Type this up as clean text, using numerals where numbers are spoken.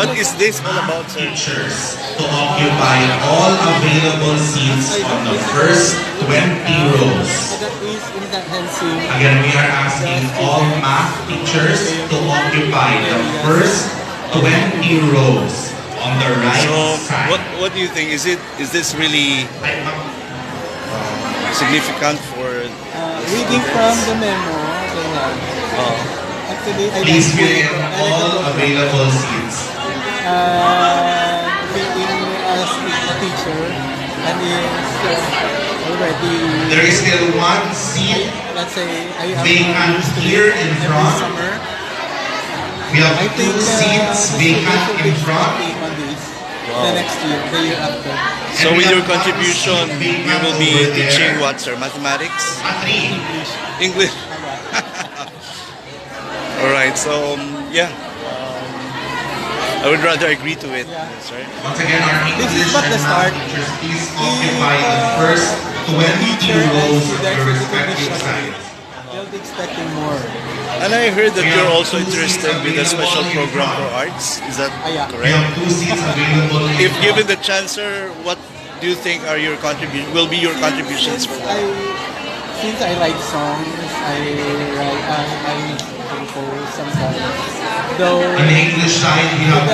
What is this all about, sir? Teachers to occupy all available seats on the first 20 rows. Again, we are asking all math teachers to occupy the first 20 rows on the right side. What do you think? Is this really significant for reading from the memo? Actually, I please fill in all available seats. Being as a teacher and is already. There is still one seat. Let's say I am vacant here in front. Summer. We have two seats vacant in front. On this, the next year, the year after. So with your contribution, you will be teaching what, sir? Mathematics? English. Alright, so yeah. I would rather agree to it. Yeah. Yes, right? Once again, our This is English but the and start. math teachers, please occupy the first 20 rows of your respective sides. They'll be expecting more. And I heard that you're also interested with a special program for arts. Is that Yeah. We correct? have two seats available. If given the chance, sir, what do you think are your will be your contributions for that? Since I like songs, I compose sometimes. Though On the English side, we have